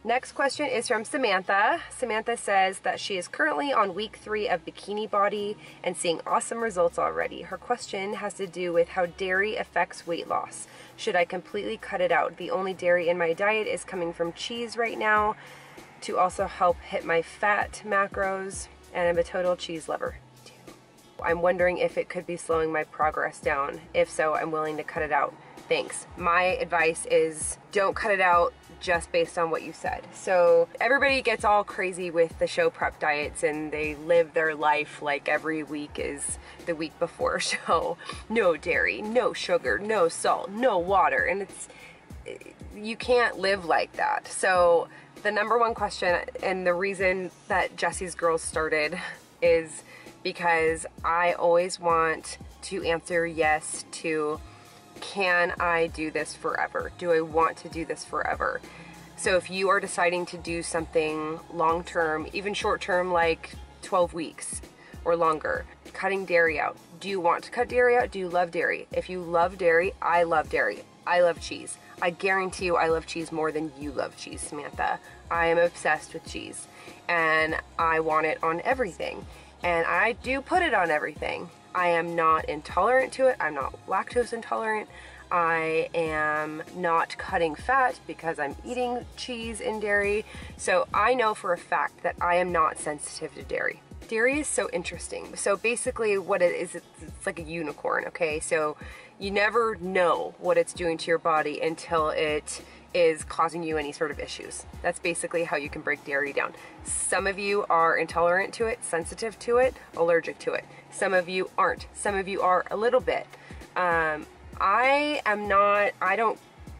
Next question is from Samantha. Samantha says that she is currently on week 3 of Bikini Body and seeing awesome results already. Her question has to do with how dairy affects weight loss. Should I completely cut it out? The only dairy in my diet is coming from cheese right now to also help hit my fat macros, and I'm a total cheese lover. I'm wondering if it could be slowing my progress down. If so, I'm willing to cut it out. Thanks. My advice is don't cut it out just based on what you said. So everybody gets all crazy with the show prep diets and they live their life like every week is the week before a show. No dairy, no sugar, no salt, no water. And you can't live like that. So the number one question, and the reason that Jesse's Girls started, is because I always want to answer yes to, can I do this forever? Do I want to do this forever? So if you are deciding to do something long-term, even short-term, like 12 weeks or longer, cutting dairy out. Do you want to cut dairy out? Do you love dairy? If you love dairy, I love dairy. I love cheese. I guarantee you I love cheese more than you love cheese, Samantha. I am obsessed with cheese and I want it on everything. And I do put it on everything. I am not intolerant to it. I'm not lactose intolerant. I am not cutting fat because I'm eating cheese and dairy. So I know for a fact that I am not sensitive to dairy. Dairy is so interesting. So basically what it is, it's like a unicorn, okay? So you never know what it's doing to your body until it is causing you any sort of issues. That's basically how you can break dairy down. Some of you are intolerant to it, sensitive to it, allergic to it. Some of you aren't. Some of you are a little bit. I don't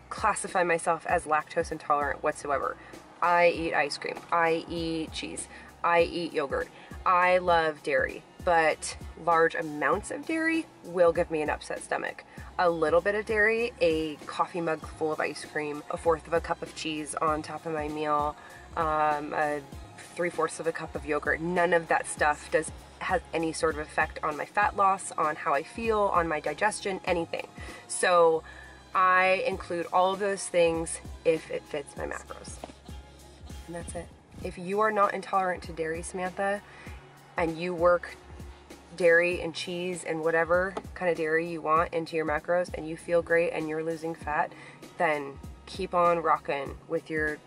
classify myself as lactose intolerant whatsoever. I eat ice cream. I eat cheese. I eat yogurt. I love dairy, but large amounts of dairy will give me an upset stomach. A little bit of dairy, a coffee mug full of ice cream, 1/4 of a cup of cheese on top of my meal, 3/4 of a cup of yogurt. None of that stuff has any sort of effect on my fat loss, on how I feel, on my digestion, anything. So I include all of those things if it fits my macros. And that's it. If you are not intolerant to dairy, Samantha, and you work dairy and cheese and whatever kind of dairy you want into your macros and you feel great and you're losing fat, then keep on rocking with your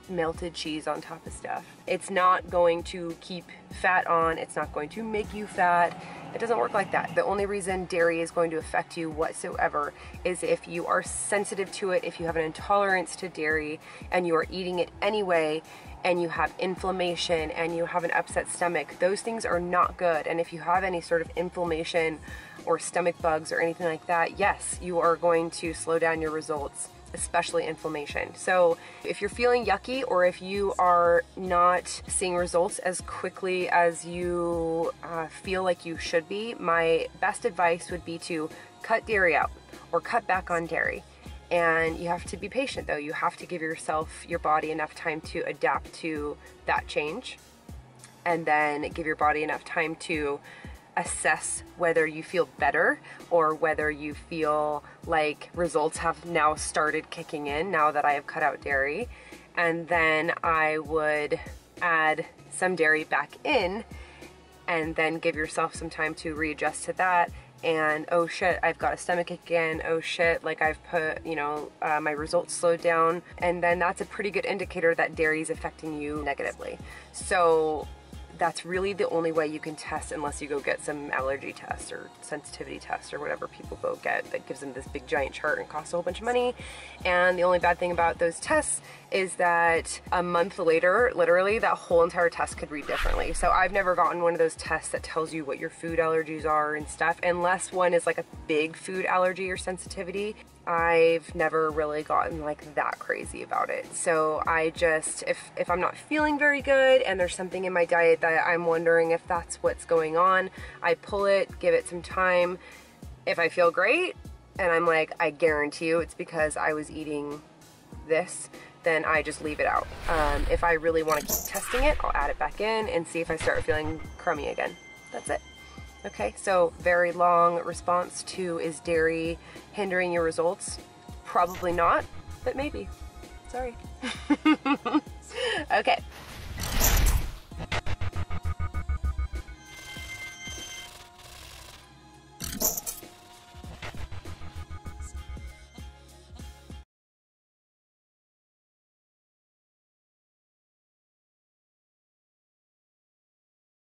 melted cheese on top of stuff. It's not going to keep fat on, it's not going to make you fat. It doesn't work like that. The only reason dairy is going to affect you whatsoever is if you are sensitive to it, if you have an intolerance to dairy and you are eating it anyway, and you have inflammation and you have an upset stomach. Those things are not good. And if you have any sort of inflammation or stomach bugs or anything like that, yes, you are going to slow down your results, especially inflammation. So if you're feeling yucky or if you are not seeing results as quickly as you feel like you should be, my best advice would be to cut dairy out or cut back on dairy. And you have to be patient though. You have to give your body enough time to adapt to that change, and then give your body enough time to assess whether you feel better or whether you feel like results have now started kicking in now that I have cut out dairy. And then I would add some dairy back in and then give yourself some time to readjust to that. And oh shit, I've got a stomachache again. Oh shit, like I've put, my results slowed down. And then that's a pretty good indicator that dairy is affecting you negatively. So that's really the only way you can test, unless you go get some allergy test or sensitivity test or whatever people go get that gives them this big giant chart and costs a whole bunch of money. And the only bad thing about those tests is that a month later, literally, that whole entire test could read differently. So I've never gotten one of those tests that tells you what your food allergies are and stuff, unless one is like a big food allergy or sensitivity. I've never really gotten like that crazy about it. So I just, if I'm not feeling very good and there's something in my diet that I'm wondering if that's what's going on, I pull it, give it some time. If I feel great and I'm like, I guarantee you it's because I was eating this, then I just leave it out. If I really want to keep testing it, I'll add it back in and see if I start feeling crummy again. That's it. Okay, so very long response to, is dairy hindering your results? Probably not, but maybe. Sorry. Okay,